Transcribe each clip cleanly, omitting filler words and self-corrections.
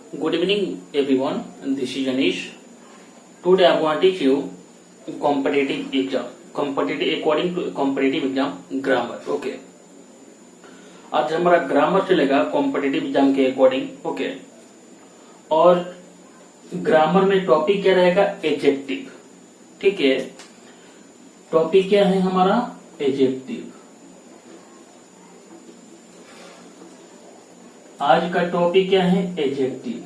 Good evening, everyone. This is Anish. Today I want to teach you competitive exam. Competitive according to competitive exam grammar. Okay. आज हमारा grammar चलेगा competitive exam के according. Okay. और grammar में topic क्या रहेगा? Adjective. ठीक है. टॉपिक क्या है हमारा? एडजेक्टिव. आज का टॉपिक क्या है? एडजेक्टिव.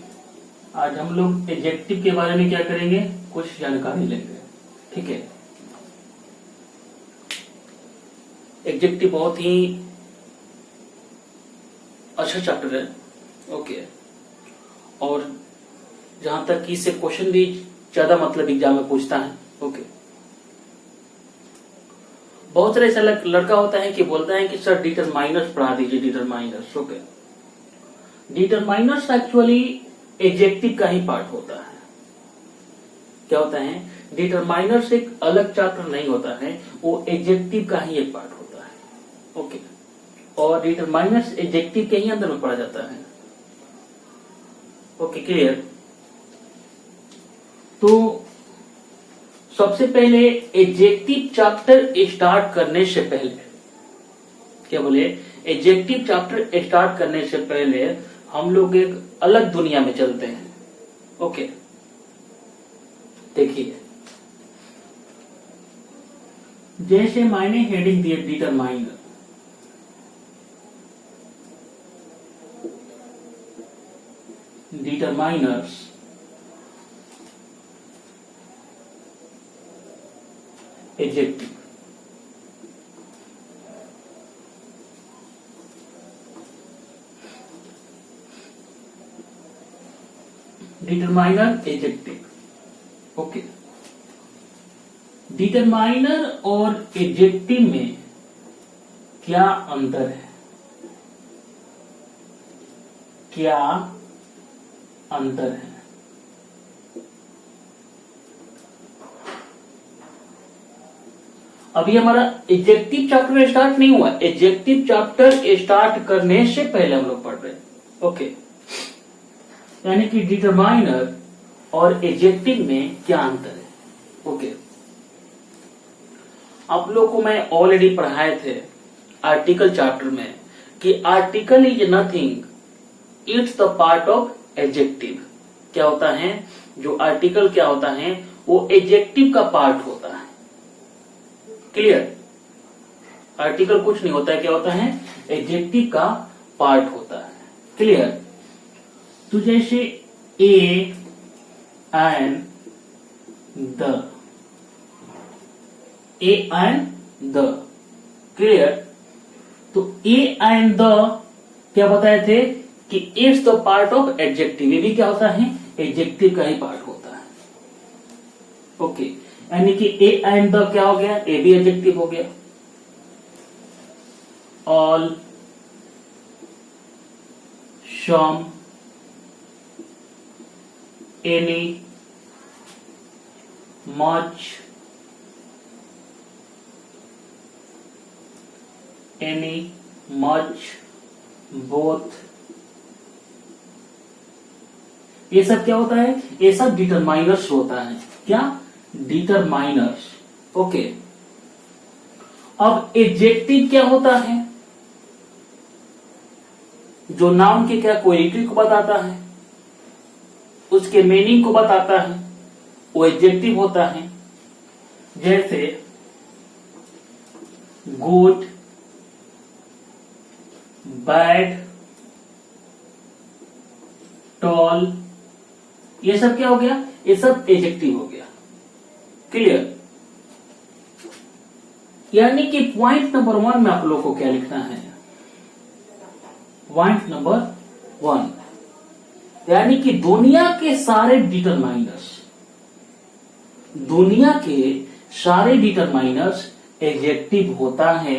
आज हम लोग एडजेक्टिव के बारे में क्या करेंगे? कुछ जानकारी लेंगे. ठीक है. एडजेक्टिव बहुत ही अच्छा चैप्टर है. ओके. और जहां तक कि इससे क्वेश्चन भी ज्यादा मतलब एग्जाम में पूछता है. ओके. बहुत सारे ऐसा लड़का होता है कि बोलता है कि सर डिटरमाइनर्स पढ़ा दीजिए. Determiners. Okay. Determiners actually adjective का ही पार्ट होता है. क्या होता है? डिटरमाइनर्स एक अलग चैप्टर नहीं होता है, वो एडजेक्टिव का ही एक पार्ट होता है. ओके. और डिटरमाइनर्स एडजेक्टिव के ही अंदर में पढ़ा जाता है. ओके. क्लियर? तो सबसे पहले एडजेक्टिव चैप्टर स्टार्ट करने से पहले क्या बोले? एडजेक्टिव चैप्टर स्टार्ट करने से पहले हम लोग एक अलग दुनिया में चलते हैं. ओके. देखिए, जैसे मैंने हेडिंग दिया determiner. Determiners adjective. Determiner adjective. Okay. Determiner और एडजेक्टिव में क्या अंतर है? क्या अंतर है? अभी हमारा एडजेक्टिव चैप्टर स्टार्ट नहीं हुआ. एडजेक्टिव चैप्टर स्टार्ट करने से पहले हम लोग पढ़ रहे हैं. ओके. यानी कि डिटरमाइनर और एडजेक्टिव में क्या अंतर है? ओके. आप लोग को मैं ऑलरेडी पढ़ाए थे आर्टिकल चैप्टर में कि article is nothing, it's the part of adjective. क्या होता है? जो आर्टिकल क्या होता है? वो एडजेक्टिव का पार्ट होता है. क्लियर? आर्टिकल कुछ नहीं होता है. क्या होता है? एडजेक्टिव का पार्ट होता है. क्लियर? तो जैसे ए and the. A and the. Clear? तो ए एंड द क्या बताए थे कि it's the part of adjective. ये भी क्या होता है? एडजेक्टिव का ही पार्ट होता है. ओके. यानी कि ए एंड द क्या हो गया? ए भी एडजेक्टिव हो गया. All, some, any, much, any, much, both. ये सब क्या होता है? ये सब डिटरमाइनर्स होता है. क्या? डिटरमाइनर्स. ओके. अब एडजेक्टिव क्या होता है? जो नाउन के क्या क्वालिटी को बताता है, उसके मीनिंग को बताता है, वो एडजेक्टिव होता है. जैसे गुड, बैड, टॉल. ये सब क्या हो गया? ये सब एडजेक्टिव हो गया. क्लियर? यानी कि पॉइंट नंबर 1 में आप लोग को क्या लिखना है? पॉइंट नंबर 1 यानी कि दुनिया के सारे डिटरमाइनर्स, दुनिया के सारे डिटरमाइनर्स एडजेक्टिव होता है,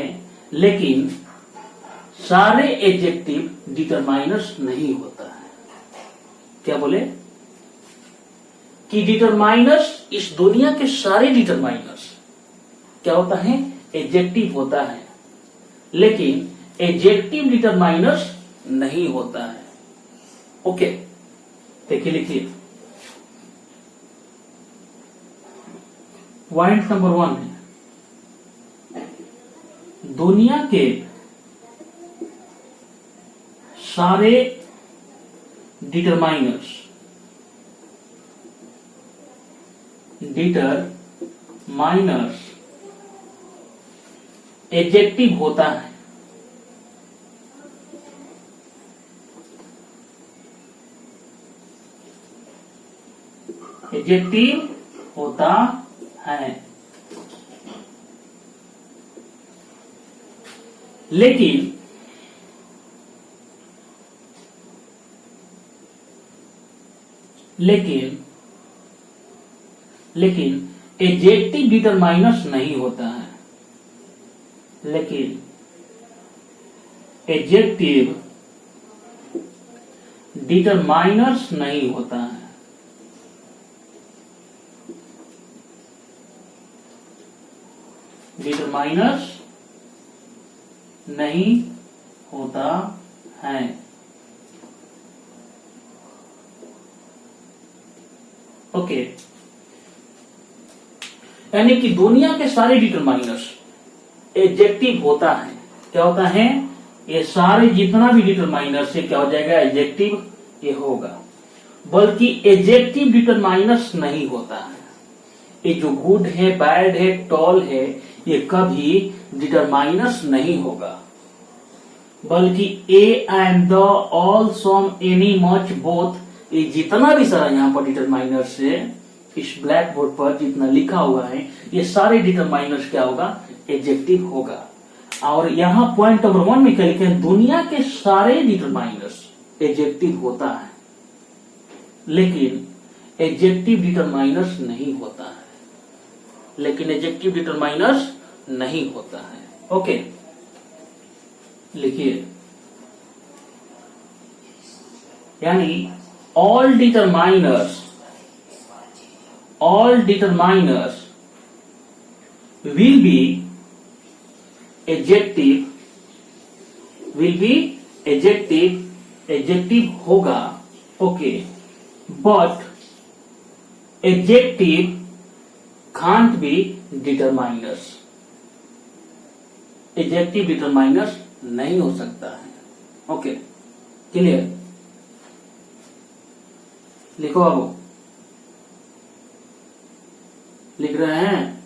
लेकिन सारे एडजेक्टिव डिटरमाइनर्स नहीं होता है. क्या बोले? कि डिटरमाइनर्स, इस दुनिया के सारे डिटरमाइनर्स क्या होता है? एडजेक्टिव होता है, लेकिन एडजेक्टिव डिटरमाइनर्स नहीं होता है. ओके. देखिए लिखिए, पॉइंट नंबर 1 है दुनिया के सारे डिटरमाइनर्स एडजेक्टिव होता है। एडजेक्टिव होता है, लेकिन एडजेक्टिव डिटरमाइनर्स नहीं होता है। लेकिन एडजेक्टिव डिटरमाइनर्स नहीं होता है। डिटरमाइनर्स नहीं होता है। ओके, यानी कि दुनिया के सारे डिटरमाइनर्स एडजेक्टिव होता है। क्या होता है? ये सारे जितना भी डिटरमाइनर्स है क्या हो जाएगा? एडजेक्टिव ये होगा। बल्कि एडजेक्टिव डिटरमाइनर्स नहीं होता है। ये जो गुड है, बैड है, टॉल है, ये कभी डिटरमाइनर्स नहीं होगा। बल्कि a and the, all, some, any, much, both, ये जितना भी सारा यहाँ पर डिटरमाइनर्स है, इस ब्लैक बोर्ड पर जितना लिखा हुआ है, ये सारे डिटरमाइनर्स क्या होगा? एडजेक्टिव होगा। और यहाँ पॉइंट नंबर 1 में क्या लिखे हैं? दुनिया के सारे डिटरमाइनर्स एडजेक्टिव होता है, लेकिन एडजेक्टिव डिटरमाइनर्स नहीं होता है। लेकिन एडजेक्टिव डिटरमाइनर्स नहीं होता है। ओके, लिखिए, यानी all determiners will be adjective होगा। Okay, but adjective can't be determiners। Adjective determiners नहीं हो सकता है। Okay, clear? लिखो बाबू, लिख रहे हैं?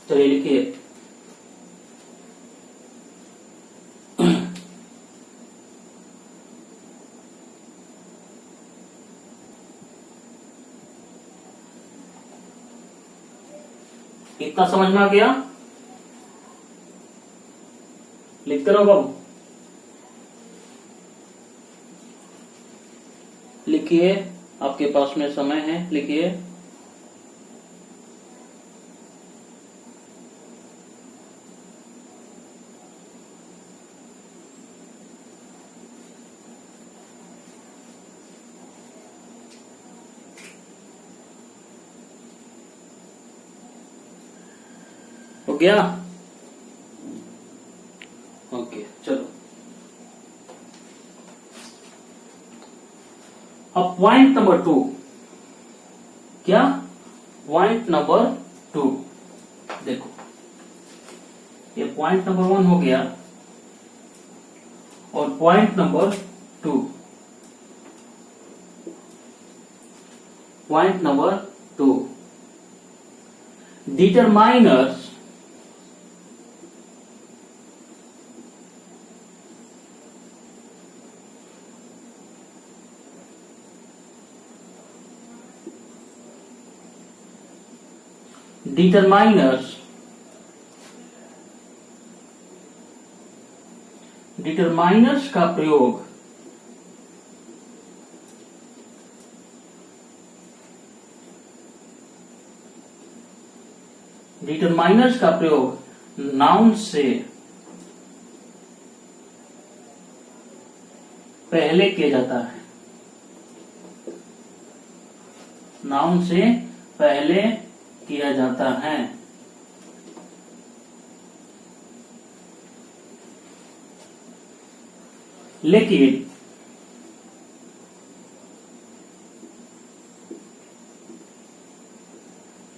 चलिए लिखिए। इतना समझ में आ गया? लिखते रहो बाबू, लिखिए, आपके पास में समय है, लिखिए। हो गया? ओके, चलो अब पॉइंट नंबर 2। क्या? पॉइंट नंबर 2 देखो, ये पॉइंट नंबर 1 हो गया और point number 2। Point number 2, determiners determiners का प्रयोग नाउन से पहले किया जाता है। नाउन से पहले किया जाता है। लेकिन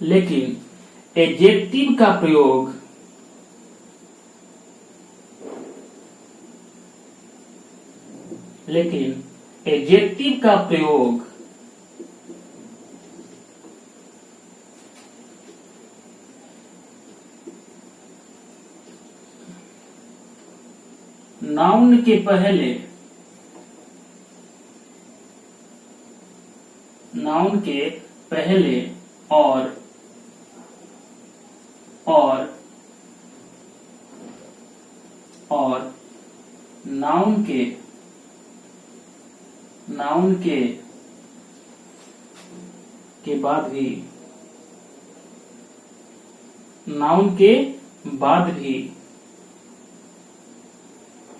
लेकिन एडजेक्टिव का प्रयोग नाउन के पहले और नाउन के बाद भी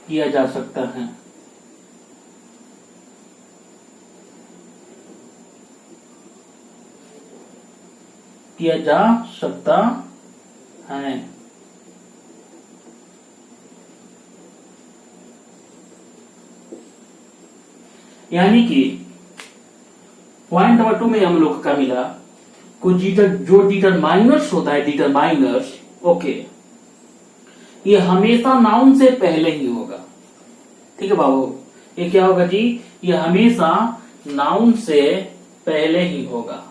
किया जा सकता है। यानी कि पॉइंट नंबर 2 में हम लोग का मिला कुछ जो डिटरमाइनर्स होता है, डिटरमाइनर्स ओके, ये हमेशा नाउन से पहले ही होगा। ठीक है बाबू, ये क्या होगा जी, ये हमेशा नाउन से पहले ही होगा।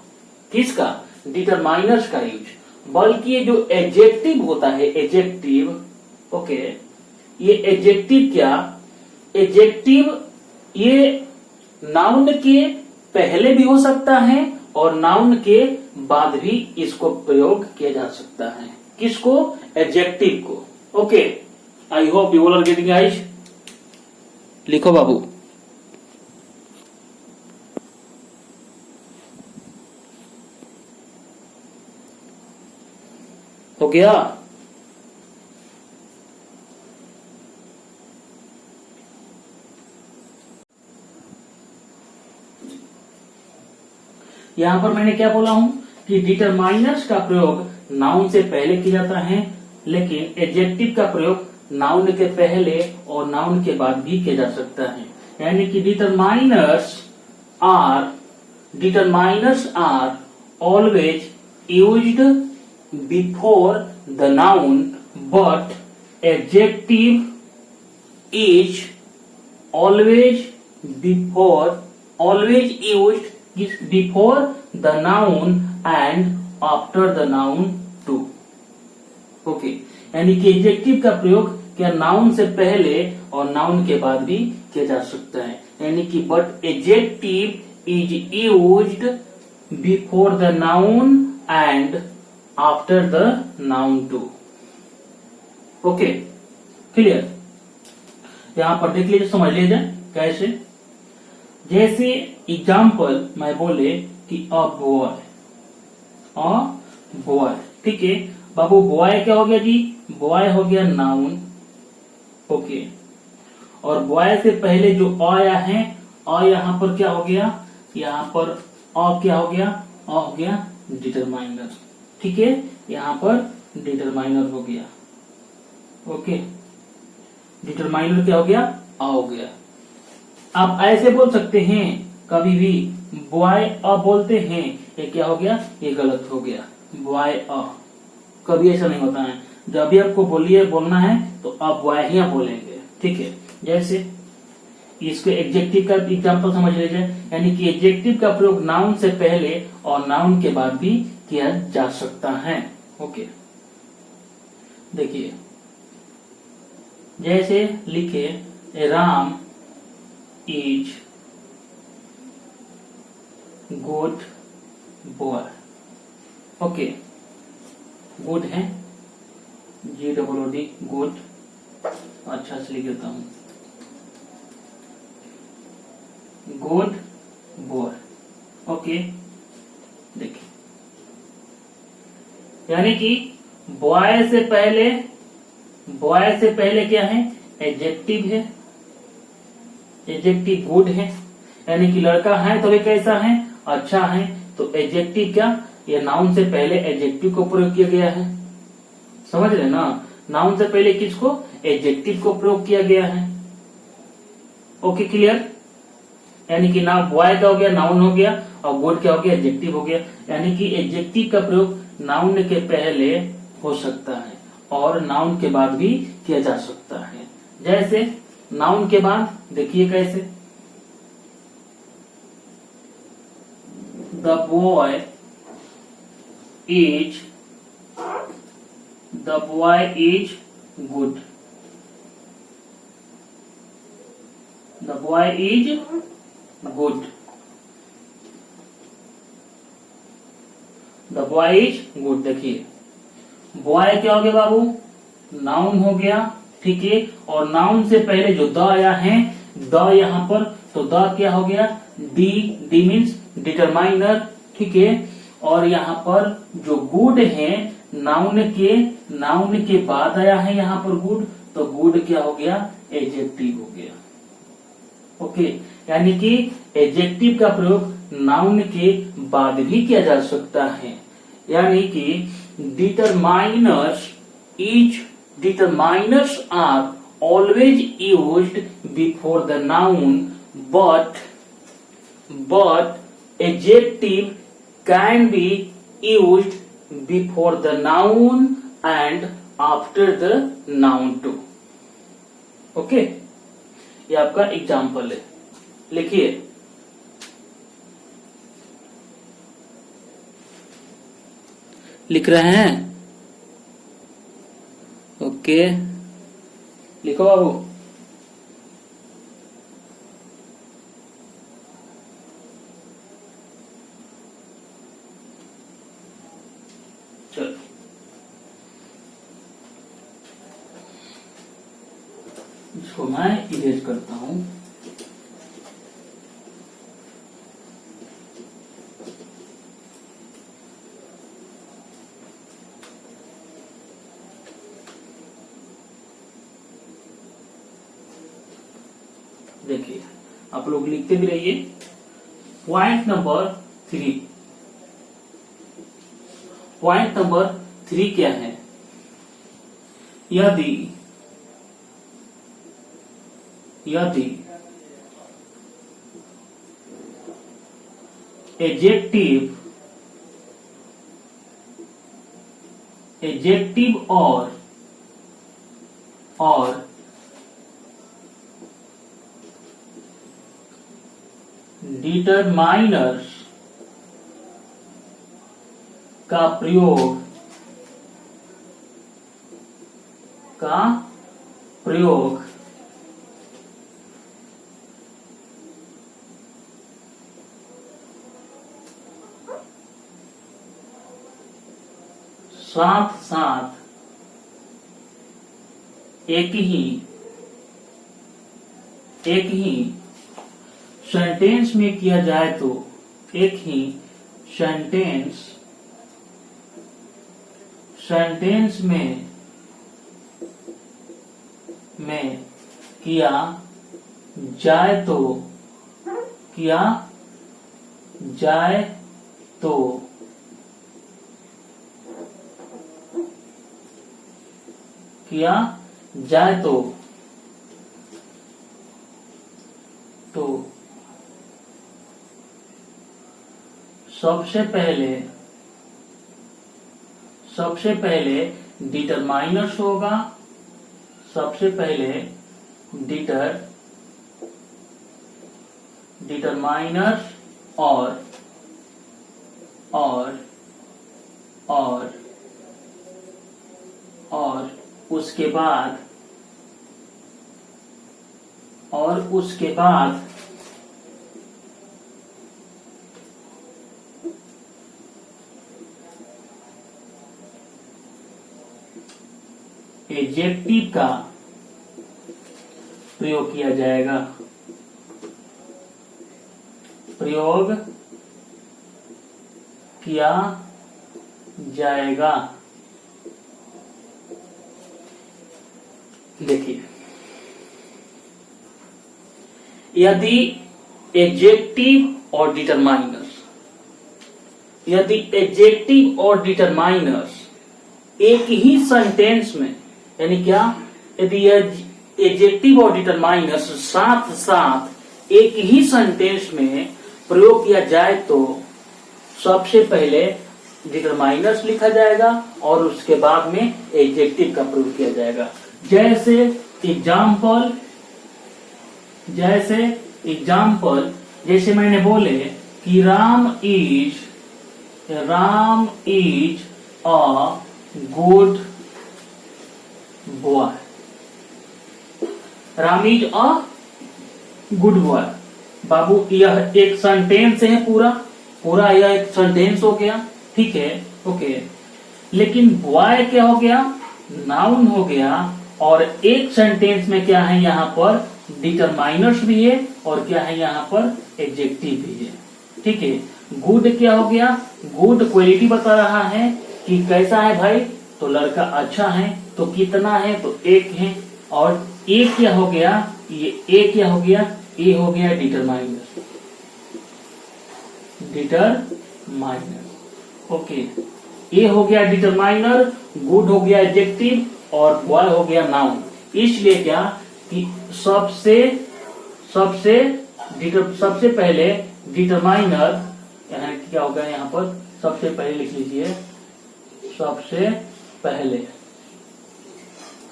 किसका? डिटरमाइनर्स का यूज। बल्कि ये जो एडजेक्टिव होता है, एडजेक्टिव ओके, ये एडजेक्टिव क्या, एडजेक्टिव ये नाउन के पहले भी हो सकता है और नाउन के बाद भी इसको प्रयोग किया जा सकता है। किसको? एडजेक्टिव को। Okay, I hope you all are getting guys. लिखो बाबू। हो गया? यहां पर मैंने क्या बोला हूं कि डिटरमाइनर्स का प्रयोग नाउन से पहले किया जाता है, लेकिन एडजेक्टिव का प्रयोग नाउन के पहले और नाउन के बाद भी किया जा सकता है। यानी कि determiners are always used before the noun, but adjective is always used before the noun and after the noun too। Okay, यानी कि एडजेक्टिव का प्रयोग क्या नाउन से पहले और नाउन के बाद भी किया जा सकता है। यानी कि but adjective is used before the noun and after the noun too. Okay, clear? यहां पर देख लीजिए, समझ लीजिए कैसे। जैसे एग्जाम्पल मैं बोले कि अ बॉय, ठीक है बाबू, बॉय क्या हो गया जी, बॉय हो गया नाउन ओके, और बॉय से पहले जो आया है, अ यहां पर क्या हो गया, यहां पर अ क्या हो गया, अ हो गया डिटरमाइनर। ठीक है, यहां पर डिटरमाइनर हो गया। ओके, डिटरमाइनर क्या हो गया, अ हो गया। आप ऐसे बोल सकते हैं, कभी भी बॉय अ बोलते हैं, ये क्या हो गया, ये गलत हो गया, बॉय अ। कभी ऐसा नहीं होता है, जब भी आपको बोलना है तो आप बॉय ही बोलेंगे। ठीक है, जैसे इसके एडजेक्टिव का एग्जांपल समझ लीजिए। यानी कि एडजेक्टिव का प्रयोग नाउन से पहले और नाउन के बाद भी किया जा सकता है। ओके, देखिए जैसे लिखे Ram is good boy. Okay, good है, GOOD, गुड, अच्छा से लिख देता हूं, गुड बॉय। ओके, देखिए यानी कि बॉय से पहले क्या है, एडजेक्टिव है, एडजेक्टिव गुड है, यानी कि लड़का है तो वे कैसा है, अच्छा है। तो एडजेक्टिव क्या, ये नाउन से पहले एडजेक्टिव को प्रयोग किया गया है। समझ रहे ना, नाउन से पहले किसको, एडजेक्टिव को प्रयोग किया गया है। Okay, clear? यानी कि ना बॉय क्या हो गया, नाउन हो गया, और गुड क्या हो गया, एडजेक्टिव हो गया। यानी कि एडजेक्टिव का प्रयोग नाउन के पहले हो सकता है और नाउन के बाद भी किया जा सकता है। जैसे नाउन के बाद देखिए कैसे, the boy is good, the boy is good, the boy is good. देखिए बॉय क्या हो गया बाबू, नाउन हो गया, ठीक है। और नाउन से पहले जो द आया है, द यहाँ पर, तो द क्या हो गया, डी मीन्स डिटरमाइनर, ठीक है। और यहाँ पर जो गुड है नाउन के बाद आया है यहाँ पर गुड, तो गुड क्या हो गया, एडजेक्टिव हो गया। ओके, यानी कि एडजेक्टिव का प्रयोग नाउन के बाद भी किया जा सकता है। यानी कि determiners are always used before the noun, but adjective can be used before the noun and after the noun too. Okay, ये आपका एग्जाम्पल है, लिखिए। लिख रहे हैं? ओके, लिखो बाबू। चलो, इसको मैं इरेज करता हूं। देखिए, आप लोग लिखते भी रहिए। पॉइंट नंबर 3, पॉइंट नंबर 3 क्या है, यदि एडजेक्टिव और डिटरमाइनर्स का प्रयोग साथ साथ एक ही सेंटेंस में किया जाए तो, एक ही सेंटेंस में किया जाए तो सबसे पहले डिटरमाइनर्स होगा, सबसे पहले डिटरमाइनर्स और उसके बाद एडजेक्टिव का प्रयोग किया जाएगा, प्रयोग किया जाएगा। देखिए, यदि एडजेक्टिव और डिटरमाइनर्स एक ही सेंटेंस में, यानी क्या, यदि एडजेक्टिव और डिटरमाइनर्स साथ साथ एक ही सेंटेंस में प्रयोग किया जाए तो सबसे पहले डिटरमाइनर्स लिखा जाएगा और उसके बाद में एडजेक्टिव का प्रयोग किया जाएगा। जैसे एग्जाम्पल जैसे मैंने बोले कि Ram is a good boy. Ram is a good boy. बाबू यह एक सेंटेंस है, पूरा यह एक सेंटेंस हो गया, ठीक है, ओके। लेकिन बॉय क्या हो गया, नाउन हो गया, और एक सेंटेंस में क्या है यहाँ पर डिटरमाइनर्स भी है और क्या है यहाँ पर एडजेक्टिव भी है, ठीक है। गुड क्या हो गया, गुड क्वालिटी बता रहा है कि कैसा है भाई, तो लड़का अच्छा है, तो कितना है, तो एक है, और ए क्या हो गया, ये ए क्या हो गया, ए हो गया डिटरमाइनर, ओके। ए हो गया डिटरमाइनर, गुड हो गया एडजेक्टिव और बॉय हो गया नाउन। इसलिए क्या कि सबसे पहले डिटरमाइनर क्या होगा यहाँ पर, सबसे पहले लिख लीजिए,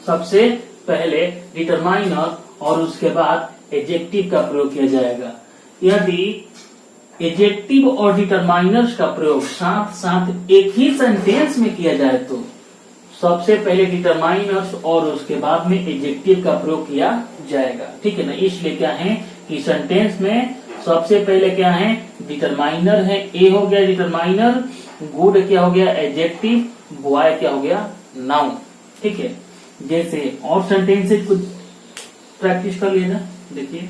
सबसे पहले डिटरमाइनर और उसके बाद एडजेक्टिव का प्रयोग किया जाएगा। यदि एडजेक्टिव और डिटरमाइनर्स का प्रयोग साथ साथ एक ही सेंटेंस में किया जाए तो सबसे पहले डिटरमाइनर्स और उसके बाद में एडजेक्टिव का प्रयोग किया जाएगा, ठीक है ना। इसलिए क्या है कि सेंटेंस में सबसे पहले क्या है, डिटरमाइनर है, ए हो गया डिटरमाइनर, गुड क्या हो गया एडजेक्टिव, बॉय क्या हो गया नाउन, ठीक है। जैसे और सेंटेंसेस कुछ प्रैक्टिस कर लेना, देखिए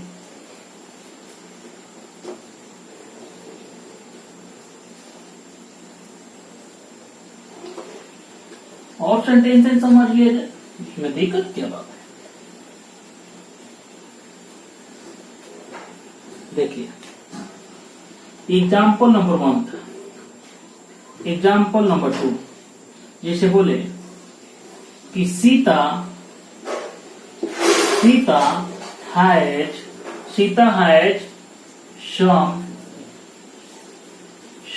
और सेंटेंसेस समझ लिया जाए, इसमें दिक्कत क्या बात है। देखिए एग्जाम्पल नंबर 1 था, एग्जाम्पल नंबर 2 जैसे बोले कि Sita has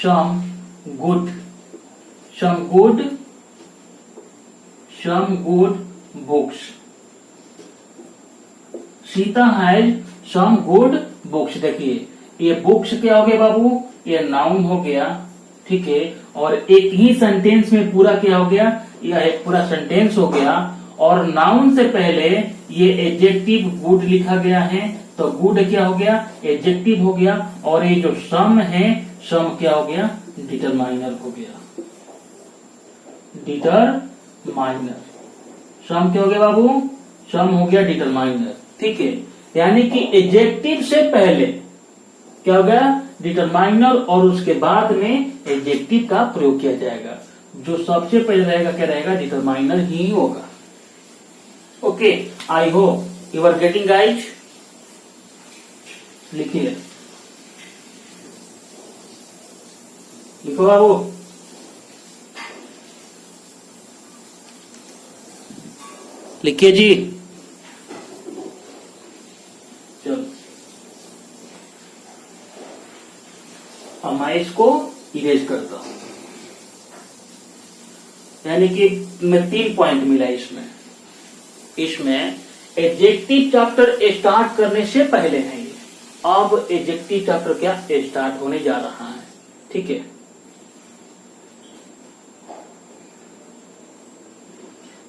some good books। Sita has some good books। देखिए ये बुक्स क्या हो गया बाबू, ये नाउन हो गया, ठीक है, और एक ही सेंटेंस में पूरा क्या हो गया, यह एक पूरा सेंटेंस हो गया, और नाउन से पहले ये एडजेक्टिव गुड लिखा गया है, तो गुड क्या हो गया एडजेक्टिव हो गया, और ये जो सम है, सम क्या हो गया डिटरमाइनर हो गया, डिटरमाइनर। सम क्या हो गया बाबू, सम हो गया डिटरमाइनर, ठीक है। यानी कि एडजेक्टिव से पहले क्या हो गया डिटरमाइनर और उसके बाद में एडजेक्टिव का प्रयोग किया जाएगा। जो सबसे पहले रहेगा क्या रहेगा, डिटरमाइनर ही होगा। Okay, I hope you are getting guide. लिखिए, लिखो बाबू। लिखिए जी, चलो अब मैं इसको इरेज करता हूं। यानी कि मैं 3 पॉइंट मिला इसमें एडजेक्टिव चैप्टर स्टार्ट करने से पहले है ये। अब एडजेक्टिव चैप्टर क्या स्टार्ट होने जा रहा है, ठीक है।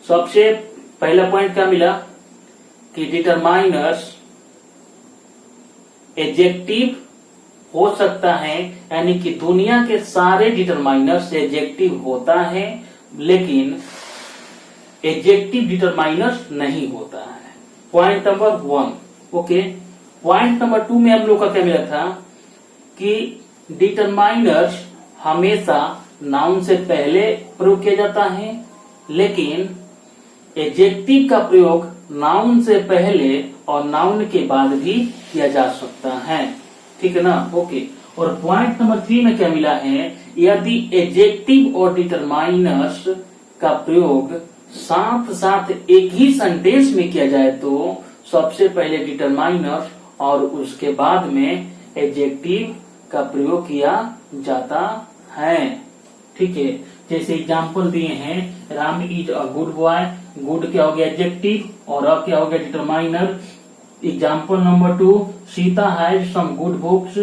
सबसे पहला पॉइंट क्या मिला कि डिटरमाइनर्स एडजेक्टिव हो सकता है, यानी कि दुनिया के सारे डिटरमाइनर्स एडजेक्टिव होता है, लेकिन एडजेक्टिव डिटरमाइनर्स नहीं होता है। Point number 1, okay. Point number 2 में हम लोग का क्या मिला था कि डिटरमाइनर्स हमेशा नाउन से पहले प्रयोग किया जाता है, लेकिन एडजेक्टिव का प्रयोग नाउन से पहले और नाउन के बाद भी किया जा सकता है, ठीक है ना, ओके। और पॉइंट नंबर 3 में क्या मिला है, यदि एडजेक्टिव और डिटरमाइनर्स का प्रयोग साथ साथ एक ही सेंटेंस में किया जाए तो सबसे पहले डिटरमाइनर्स और उसके बाद में एडजेक्टिव का प्रयोग किया जाता है, ठीक है, जैसे एग्जाम्पल दिए हैं, Ram is a good boy, good क्या हो गया एडजेक्टिव और अ क्या हो गया determiner. Example number 2, Sita has some good books,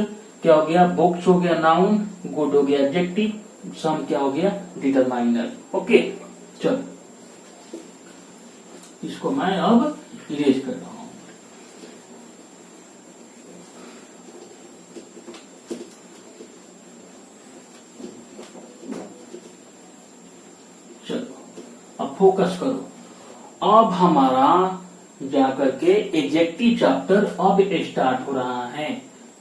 क्या हो गया बुक्स हो गया नाउन, गुड हो गया एडजेक्टिव, सम क्या हो गया डिटरमाइनर। ओके, चलो इसको मैं अब इरेज कर रहा हूं। चलो अब फोकस करो। अब हमारा जाकर के एडजेक्टिव चैप्टर अब स्टार्ट हो रहा है,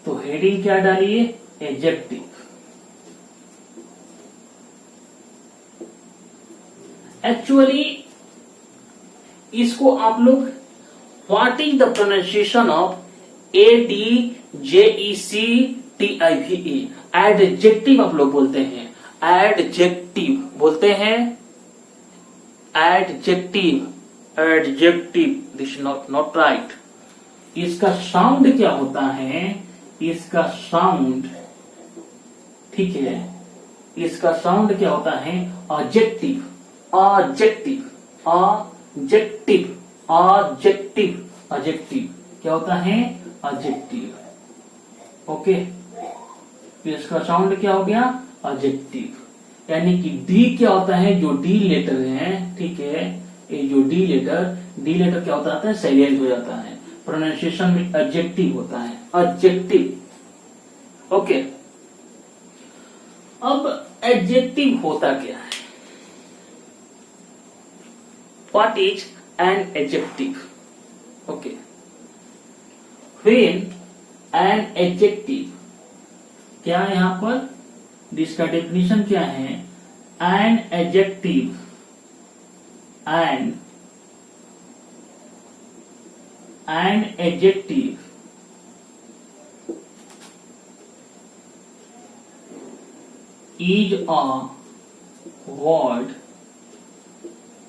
तो हेडिंग क्या डालिए, एडजेक्टिव। एक्चुअली इसको आप लोग what is the pronunciation of ADJECTIVE, adjective आप लोग बोलते हैं, एडजेक्टिव बोलते हैं, adjective, adjective, this not right. इसका साउंड क्या होता है, इसका साउंड, ठीक है, इसका साउंड क्या होता है, objective, objective, objective, objective, objective क्या होता है, ऑब्जेक्टिव। ओके, इसका साउंड क्या हो गया, ऑब्जेक्टिव। यानी कि डी क्या होता है, जो डी लेटर है, ठीक है, ये जो डी लेटर क्या होता है, साइलेंट हो जाता है, प्रोनाउंसिएशन में एडजेक्टिव होता है, एडजेक्टिव। ओके, अब एडजेक्टिव होता क्या है, what is an adjective. Okay, when an adjective, क्या है यहां पर, इसका डेफिनेशन क्या है, an adjective, an adjective is a word,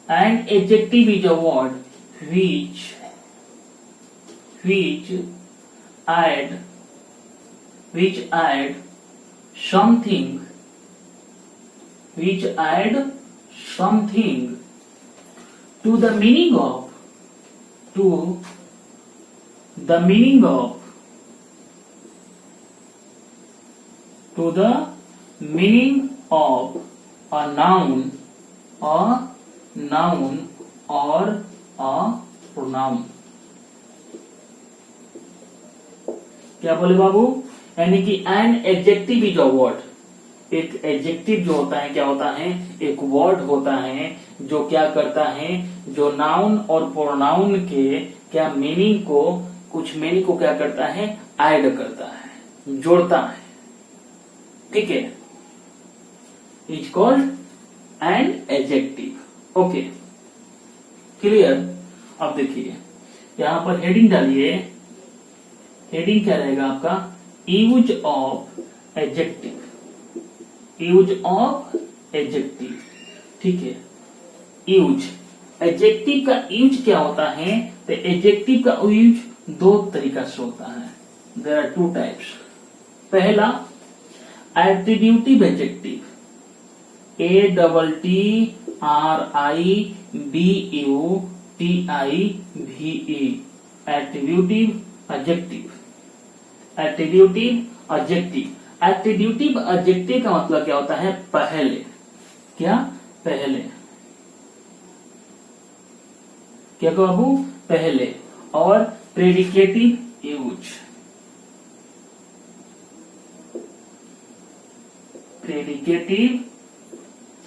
an adjective is a word which add something, to the meaning of, the meaning of a noun or a pronoun। क्या बोले बाबू, यानी कि an adjective is a word, एक adjective जो होता है क्या होता है, एक वर्ड होता है जो क्या करता है, जो नाउन और प्रोनाउन के क्या मीनिंग को, कुछ मीनिंग को क्या करता है, ऐड करता है, जोड़ता है, ठीक है, is called an adjective. Okay, clear. अब देखिए यहां पर हेडिंग डालिए, हेडिंग क्या रहेगा आपका, use of adjective, use of adjective, ठीक है। यूज, एडजेक्टिव का यूज क्या होता है, तो एडजेक्टिव का यूज दो तरीका से होता है, देयर आर टू टाइप्स। पहला attributive adjective, ATTRIBUTIVE, attributive adjective, attributive adjective. Attributive adjective का मतलब क्या होता है, पहले, क्या पहले, क्या कहो बाबू, पहले। और predicative use, predicative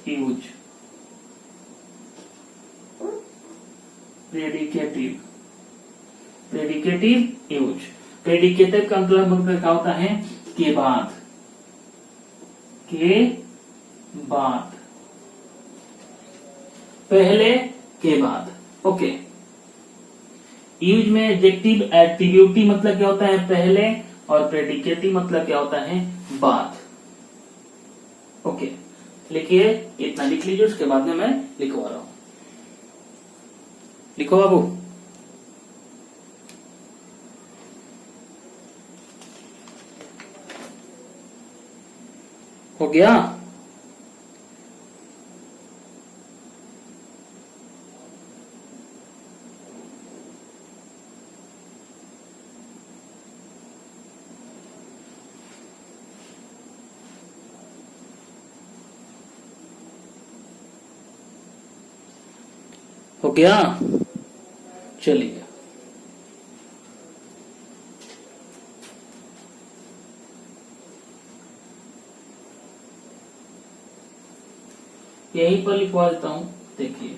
use, predicative, predicative use. Predicative का मतलब क्या होता है, के बाद, के बाद, पहले के बाद। ओके, यूज में एडजेक्टिव, एट्रीब्यूटिव मतलब क्या होता है, पहले, और प्रेडिकेटिव मतलब क्या होता है, बाद। ओके, लिखिए, इतना लिख लीजिए, उसके बाद में मैं लिखवा रहा हूं। लिखो बाबू, हो गया। गया? चलिए, यहीं पर लिखवा देता हूं। देखिए,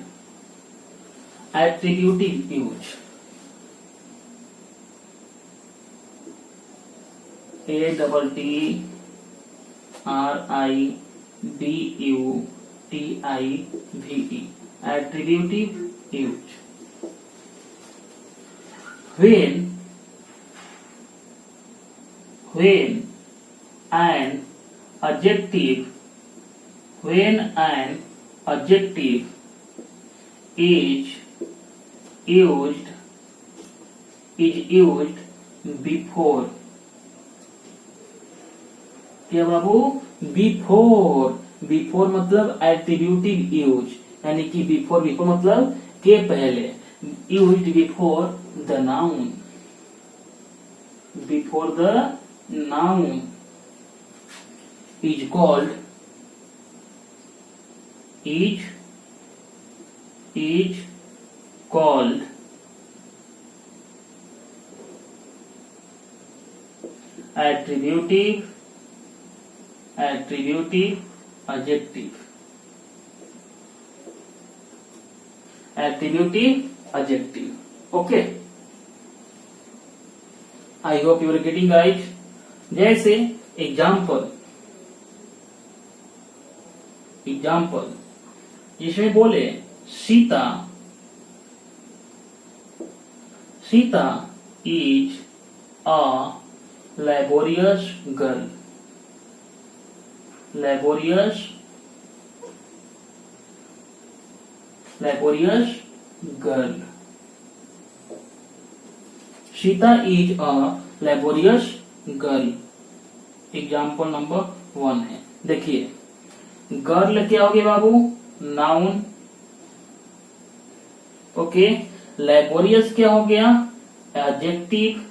attributive use, ATTRIBUTIVE, attributive use. When an adjective is used before, क्या बाबू? बिफोर मतलब एट्रीब्यूटिव यूज, यानी कि बिफोर मतलब के पहले, used before the noun, is called attributive adjective. Okay, I hope you are getting right. जैसे एग्जाम्पल जिसमें बोले Sita is a laborious girl. Sita is a laborious girl, example number 1 है। देखिए, गर्ल क्या हो गया बाबू? नाउन। ओके, लेबोरियस क्या हो गया? एडजेक्टिव।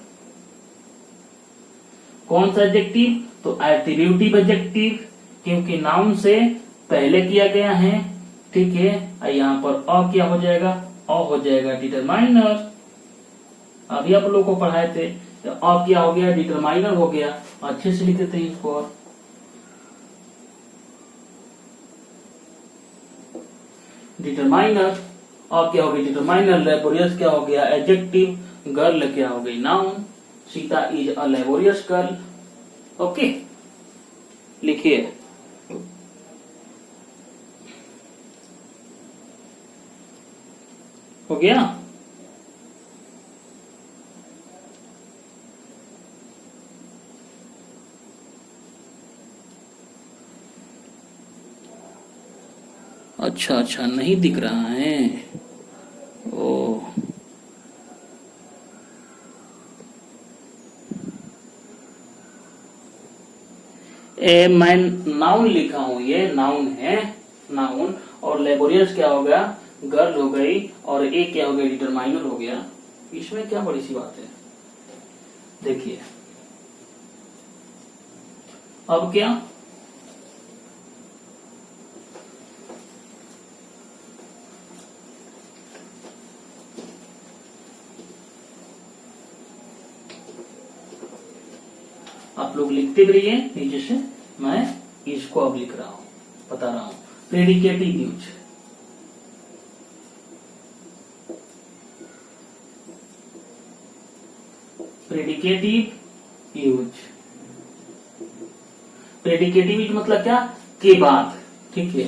कौन सा एडजेक्टिव? तो एट्रीब्यूटिव एडजेक्टिव, क्योंकि नाउन से पहले किया गया है। ठीक है, यहाँ पर क्या हो जाएगा? हो जाएगा डिटरमाइनर। अभी आप लोगों को पढ़ाए थे, तो क्या हो गया? डिटरमाइनर हो गया। अच्छे से लिख देते हैं इसको। डिटरमाइनर क्या हो गया? डिटरमाइनर। लेबोरियस क्या हो गया? एडजेक्टिव। गर्ल क्या हो गई? Noun. Sita is a laborious girl. Okay, लिखिए। हो गया? अच्छा, नहीं दिख रहा है। ओ, मैं नाउन लिखा हूं, ये नाउन है, नाउन। और लेबोरियस क्या हो गया? गर्ल हो गई। और क्या हो गया? डिटरमाइनर हो गया। इसमें क्या बड़ी सी बात है? देखिए, अब क्या? आप लोग लिखते भी रहिए नीचे से, मैं इसको अब लिख रहा हूं, बता रहा हूं। प्रेडिकेटिव यूज, प्रेडिकेटिव यूज मतलब क्या? के बाद। ठीक है,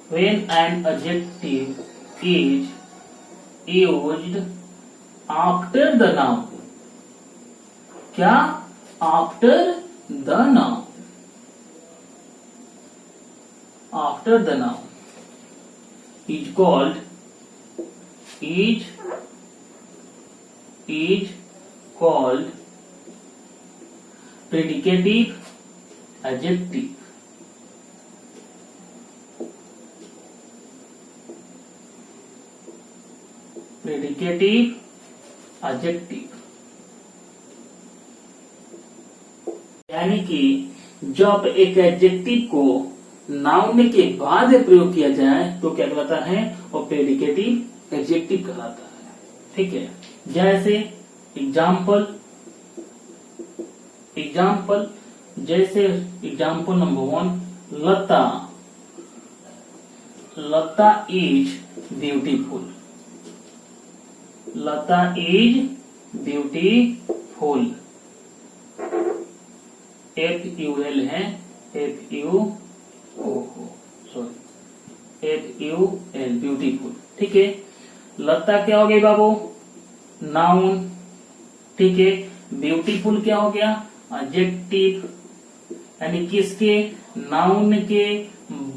when an adjective is used after the noun, क्या? after the noun is called predicative adjective. यानी कि जब एक एडजेक्टिव को नाउन के बाद प्रयोग किया जाए तो क्या कहलाता है, वो प्रेडिकेटिव एडजेक्टिव कहलाता है। ठीक है, जैसे एग्जाम्पल जैसे example number 1, Lata is beautiful. Lata is beautiful, FUL है, FUL ब्यूटीफुल। ठीक है, लता क्या हो गई बाबू, नाउन। ठीक है, ब्यूटीफुल क्या हो गया, एडजेक्टिव, यानी किसके, नाउन के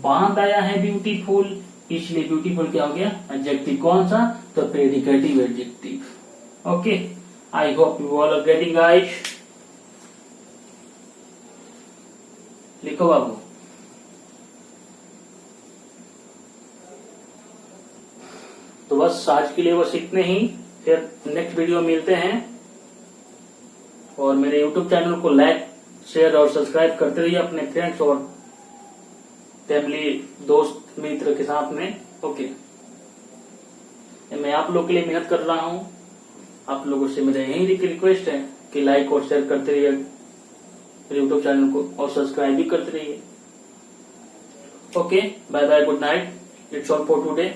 बाद आया है ब्यूटीफुल, इसलिए ब्यूटीफुल क्या हो गया, एडजेक्टिव। कौन सा, तो predicative adjective. Okay, I hope you all are getting guys. लिखो बाबू। तो बस आज के लिए बस इतने ही, फिर नेक्स्ट वीडियो मिलते हैं। और मेरे YouTube चैनल को लाइक, शेयर और सब्सक्राइब करते रहिए अपने फ्रेंड्स और फैमिली, दोस्त मित्र के साथ में। ओके, मैं आप लोग के लिए मेहनत कर रहा हूं। आप लोगों से मेरा यही रिक्वेस्ट है कि लाइक और शेयर करते रहिए मेरे YouTube चैनल को, और सब्सक्राइब भी करते रहिए। Okay, bye bye, good night, it's all for today.